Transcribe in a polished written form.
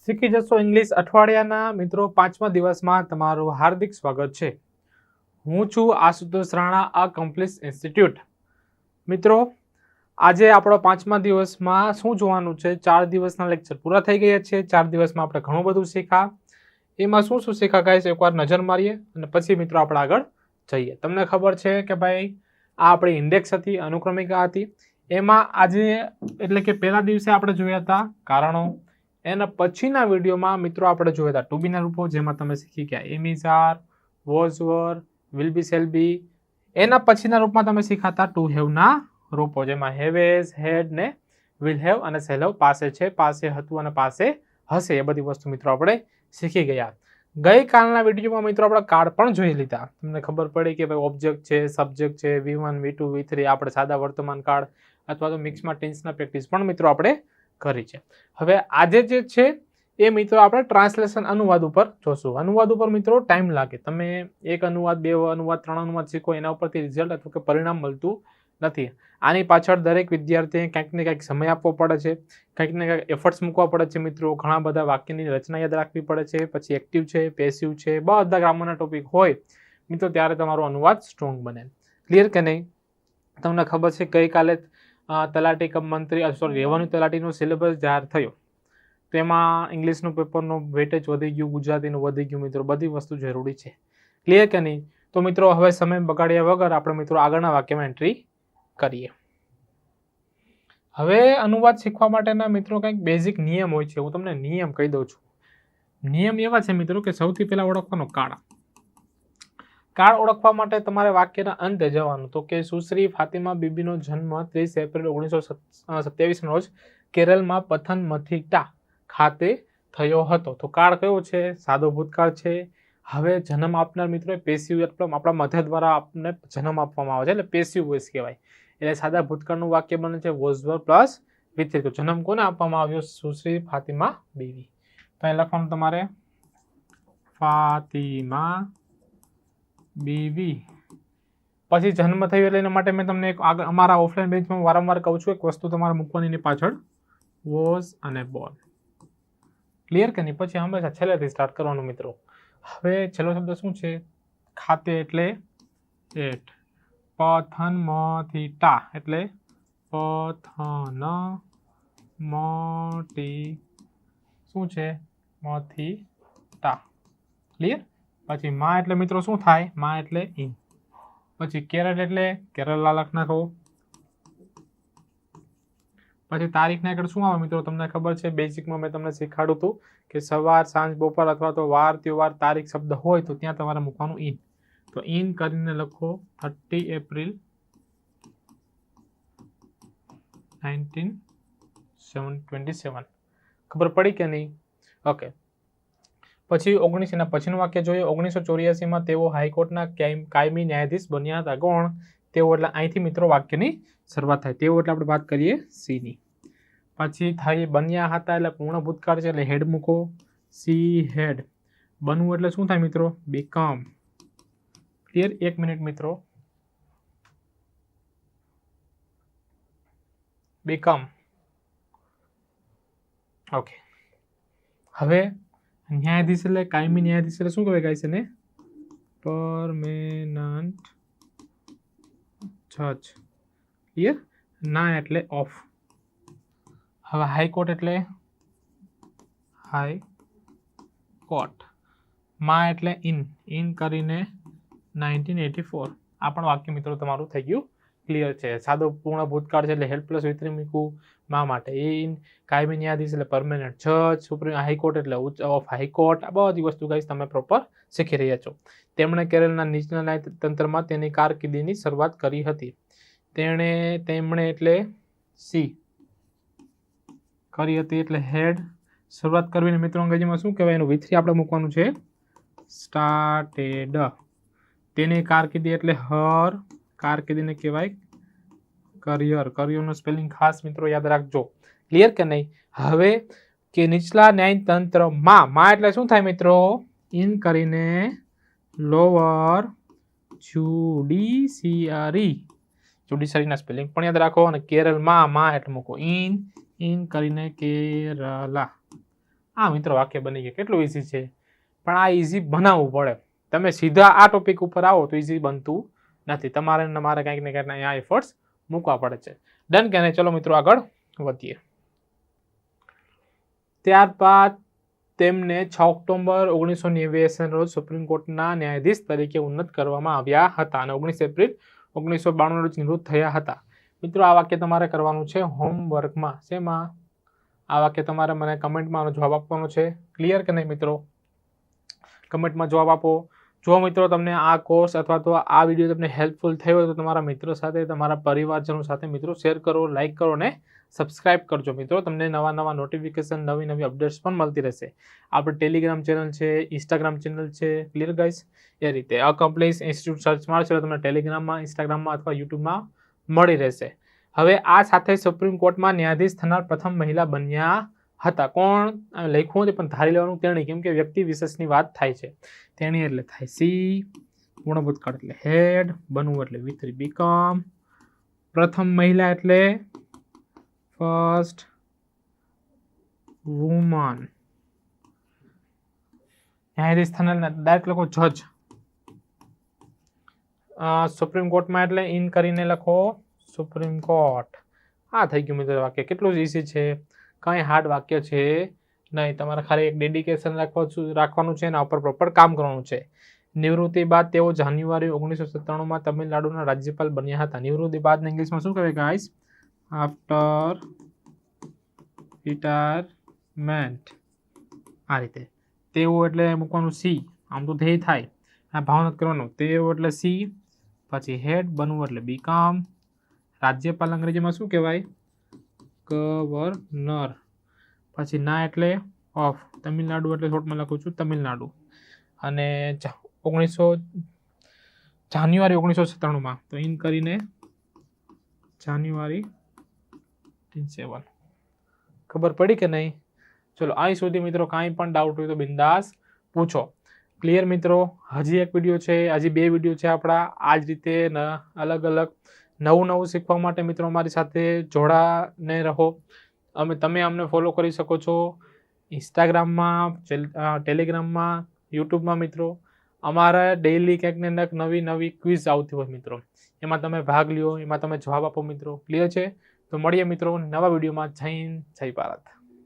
શીખી જશો ઇંગ્લિશ અઠવાડિયાના મિત્રો 5મા દિવસમાં તમારું હાર્દિક સ્વાગત છે. હું છું આશુતોષ રાણા અકમ્પ્લીટ ઇન્સ્ટિટ્યૂટ. મિત્રો આજે આપણો 5મા દિવસમાં શું જોવાનું છે? 4 દિવસના લેક્ચર પૂરા થઈ ગયા છે. 4 દિવસમાં આપણે ઘણું બધું શીખ્યા. એમાં શું શું શીખ્યા ગાઈસ એકવાર નજર મારીએ અને પછી મિત્રો આપણે આગળ જઈએ. તમને ખબર છે કે ભાઈ આ આપણી ઇન્ડેક્સ હતી, અનુક્રમિકા હતી. એમાં આજે એટલે કે પહેલા દિવસે આપણે જોયા હતા કારણો. એના પછીના વિડીયોમાં મિત્રો આપણે જોયા હતા ટુ બીના રૂપો, જેમાં તમે શીખી ગયા am is are, was were, will be, shall be. એના પછીના રૂપમાં તમે શીખાતા ટુ હેવના રૂપો, જેમાં હેવ હેઝ, હેડ ને વિલ હેવ અને શેલ હેવ પાસે છે, પાસે હતું અને પાસે હશે. એ બધી વસ્તુ મિત્રો આપણે શીખી ગયા. ગઈકાલના વિડીયોમાં મિત્રો આપણે કાર્ડ પણ જોઈ લીધા. તમને ખબર પડી કે ભાઈ ઓબ્જેક્ટ છે, સબ્જેક્ટ છે, V1, V2, V3 આપણે સાદા વર્તમાન કાળ અથવા તો મિક્સમાં ટેન્સના પ્રેક્ટિસ પણ મિત્રો આપણે કરી છે. હવે આજે જે છે એ મિત્રો આપણે ટ્રાન્સલેશન અનુવાદ ઉપર જોશું. અનુવાદ ઉપર મિત્રો ટાઈમ લાગે. તમે એક અનુવાદ, બે અનુવાદ, 3 અનુવાદ શીખો એના ઉપરથી રિઝલ્ટ અથવા કે પરિણામ મળતું નથી. આની પાછળ દરેક વિદ્યાર્થીએ કંઈક ને કંઈક સમય આપવો પડે છે, કંઈક ને કંઈક એફર્ટ્સ મૂકવા પડે છે મિત્રો. ઘણા બધા વાક્યની રચના યાદ રાખવી પડે છે, પછી એક્ટિવ છે, પેસિવ છે, બધા ગ્રામરના ટોપિક હોય મિત્રો ત્યારે તમારો અનુવાદ સ્ટ્રોંગ બને. ક્લિયર કે નહીં? તમને ખબર છે ગઈકાલે તલાટી કમ મંત્રી રેવન્યુ તલાટીનો સિલેબસ જાહેર થયો. તેમાં ઇંગ્લિશનું પેપરનું વેટેજ વધી ગયું, ગુજરાતીનું વધી ગયું મિત્રો. બધી વસ્તુ જરૂરી છે. ક્લિયર કે નહીં? તો મિત્રો હવે સમય બગાડ્યા વગર આપણે મિત્રો આગળના વાક્યમાં એન્ટ્રી કરીએ. હવે અનુવાદ શીખવા માટેના મિત્રો કંઈક બેઝિક નિયમ હોય છે. હું તમને નિયમ કહી દઉં છું. નિયમ એવા છે મિત્રો કે સૌથી પહેલા ઓળખવાનો કાળ. કાળ ઓળખવા માટે તમારે વાક્યના અંતે જવાનું. તો કે સુશ્રી ફાતિમા બીબીનો જન્મ 30 એપ્રિલ 1927 રોજ કેરળમાં પથનમથિટ્ટા ખાતે થયો હતો. તો કાળ કયો છે? સાદો ભૂતકાળ છે. હવે જન્મ આપનાર મિત્રો પેસિવ, આપણા મધ્ય દ્વારા આપને જન્મ આપવામાં આવે છે એટલે પેસિવ વોઇસ કહેવાય. એટલે સાદા ભૂતકાળનું વાક્ય બને છે વોઝ વર પ્લસ V3. તો જન્મ કોને આપવામાં આવ્યો? સુશ્રી ફાતિમા બીવી. તો અહીં લખવાનું તમારે ફાતિમા બીવી. પછી જન્મ થયો એટલે એના માટે મેં તમને એક આગળ અમારા ઓફલાઈન બેન્ચમાં વારંવાર કહું છું, એક વસ્તુ તમારે મૂકવાની એની પાછળ વોઝ અને બોર્ન. ક્લિયર કે નહીં? પછી હંમેશા છેલ્લેથી સ્ટાર્ટ કરવાનું મિત્રો. હવે છેલ્લો શબ્દ શું છે? ખાતે એટલે એટ. પથનમથિટ્ટા એટલે પથનમથી શું છે? મથિટ્ટા. ક્લિયર? પછી માં એટલે મિત્રો શું થાય? માં એટલે ઇન. પછી કેરળ એટલે કેરલા લખ નાખો. પછી તારીખના આગળ શું આવે મિત્રો? તમને ખબર છે બેઝિકમાં મેં તમને શીખવાડ્યું હતું કે સવાર, સાંજ, બપોર અથવા તો વાર, તહેવાર, તારીખ શબ્દ હોય તો ત્યાં તમારે મૂકવાનું ઇન. તો ઇન કરીને લખો 30 એપ્રિલ 1927. ખબર પડી કે નહીં? ઓકે. પછી 19 એના પછીનું વાક્ય જોઈએ. 1984માં તેઓ હાઈકોર્ટના કાયમી ન્યાયાધીશ બન્યા હતા. કોણ? તેઓ એટલે અહીંથી મિત્રો વાક્યની શરૂઆત થાય. તેઓ એટલે આપણે વાત કરીએ સીની. પછી થઈ બન્યા હતા એટલે પૂર્ણ ભૂતકાળ છે એટલે હેડ મૂકો. She had. બનવું એટલે શું થાય મિત્રો? બીકમ. ક્લિયર? 1 મિનિટ મિત્રો. બીકમ. ઓકે. હવે ન્યાયાધીશ એટલે કાયમી ન્યાયાધીશ એટલે શું કહેવાય ગાઈસ એને? પરમેનન્ટ જજ. ક્લિયર? ના એટલે ઓફ. હવે હાઈકોર્ટ એટલે હાઈકોર્ટ. માં એટલે ઇન. ઇન કરીને 1984. આ પણ વાક્ય મિત્રો તમારું થઈ ગયું ક્લિયર છે. સાદો પૂર્ણ ભૂતકાળ છે એટલે હેડ પ્લસ V3 મૂકવું માં માટે ઇન. કાયમી ન્યાયાધીશ એટલે પરમેનન્ટ જજ. સુપ્રીમ હાઈકોર્ટ એટલે ઉચ્ચ ઓફ હાઈકોર્ટ. આ બધી વસ્તુ ગાઈસ તમે પ્રોપર શીખી રહ્યા છો. તેમણે કેરળના નીચલા ન્યાયતંત્રમાં તેની કારકિર્દીની શરૂઆત કરી હતી. તેમણે એટલે સી કરી હતી એટલે હેડ. શરૂઆત કરવીને મિત્રો અંગ્રેજીમાં શું કહેવાય? એનું V3 આપણે મૂકવાનું છે સ્ટાર્ટેડ. તેની કારકિર્દી એટલે હર. કારકિર્દીને કહેવાય કરિયર. કરિયરનું સ્પેલિંગ ખાસ મિત્રો યાદ રાખજો. ક્લિયર કે નહીં? હવે કે નીચલા ન્યાયતંત્રમાં. માં એટલે શું થાય મિત્રો? ઇન કરીને લોઅર જ્યુડિશિયરી. જ્યુડિશિયરીના સ્પેલિંગ પણ યાદ રાખો. અને કેરળમાં માં એટલે મૂકો ઇન. ઇન કરીને કેરલા. આ મિત્રો વાક્ય બની ગયા. કેટલું ઇઝી છે, પણ આ ઇઝી બનાવવું પડે. તમે સીધા આ ટોપિક ઉપર આવો તો ઇઝી બનતું નથી. તમારે કંઈક ને કંઈક અહીંયા એફર્ટ્સ મૂકવા પડે છે. ડન કે નહીં? ચલો મિત્રો આગળ વધીએ. ત્યારબાદ તેમને 6 ઓક્ટોબર 1989 રોજ સુપ્રીમ કોર્ટના ન્યાયાધીશ તરીકે ઉન્નત કરવામાં આવ્યા હતા અને 19 એપ્રિલ 1992 રોજ નિવૃત્ત થયા હતા. મિત્રો આ વાક્ય તમારે કરવાનું છે હોમવર્કમાં. શેમાં? આ વાક્ય તમારે મને કમેન્ટમાં જવાબ આપવાનો છે. ક્લિયર કે નહીં મિત્રો? કમેન્ટમાં જવાબ આપો. જો મિત્રો તમને આ કોર્સ અથવા તો આ વિડીયો તમને હેલ્પફુલ થયો હોય તો તમારા મિત્રો સાથે, તમારા પરિવારજનો સાથે મિત્રો શેર કરો, લાઇક કરો અને સબસ્ક્રાઇબ કરજો મિત્રો. તમને નવા નોટિફિકેશન, નવી અપડેટ્સ પણ મળતી રહેશે. આપણે ટેલિગ્રામ ચેનલ છે, ઇન્સ્ટાગ્રામ ચેનલ છે. Clear guys? એ રીતે અકમ્પ્લીસ ઇન્સ્ટિટ્યૂટ સર્ચ મારશો તમને ટેલિગ્રામમાં, ઇન્સ્ટાગ્રામમાં અથવા યુટ્યુબમાં મળી રહેશે. હવે આ સાથે સુપ્રીમ કોર્ટમાં ન્યાયાધીશ થનાર પ્રથમ મહિલા બન્યા હતા. કોણ? લખ્યું નથી પણ ધારી લેવાનું તેણી, કેમ કે વ્યક્તિ વિશેષની વાત થાય છે. તેણી એટલે થાય સી, પૂર્ણભૂત કાળ એટલે હેડ, બનવું એટલે V3 બીકમ, પ્રથમ મહિલા એટલે ફર્સ્ટ વુમન. ન્યાયાધીશ થનાર ડાયરેક્ટ લખો જજ. સુપ્રીમ કોર્ટમાં એટલે ઇન કરીને લખો સુપ્રીમ કોર્ટ. આ થઈ ગયું મિત્રો વાક્ય. કેટલું ઇઝી છે, કંઈ હાર્ડ વાક્ય છે નહીં. તમારે ખાલી એક ડેડિકેશન રાખવાનું છે, એના ઉપર પ્રોપર કામ કરવાનું છે. નિવૃત્તિ બાદ તેઓ જાન્યુઆરી 1997માં તમિલનાડુના રાજ્યપાલ બન્યા હતા. નિવૃત્તિ બાદ ઇંગ્લિશમાં શું કહેવાય ગાઈસ? After retirement. આ રીતે તેઓ એટલે મૂકવાનું સી, આમ તો ધ્યેય થાય, આ ભાવ નથી કરવાનું. તેઓ એટલે સી, પછી હેડ, બનવું એટલે બીકામ, રાજ્યપાલ અંગ્રેજીમાં શું કહેવાય? ગવર્નર. પછી ના એટલે ઓફ, તમિલનાડુ એટલે શોર્ટમાં લખું છું તમિલનાડુ. અને જાન્યુઆરી 1997માં તો ઇન કરીને જાન્યુઆરી 7. ખબર પડી કે નહીં? ચલો અહીં સુધી મિત્રો કાંઈ પણ ડાઉટ હોય તો બિંદાસ પૂછો. ક્લિયર મિત્રો? હજી એક વિડીયો છે, હજી 2 વિડીયો છે આપણા. આ જ રીતે અલગ અલગ નવું શીખવા માટે મિત્રો અમારી સાથે જોડાને રહો. તમે અમને ફોલો કરી શકો છો ઇન્સ્ટાગ્રામમાં, ટેલિગ્રામમાં, યુટ્યુબમાં મિત્રો. અમારા ડેઇલી ક્યાંક ને ક્યાંક નવી ક્વિઝ આવતી હોય મિત્રો, એમાં તમે ભાગ લ્યો, એમાં તમે જવાબ આપો મિત્રો. ક્લિયર છે? તો મળીએ મિત્રો નવા વિડીયોમાં. જય હિન્દ, જય ભારત.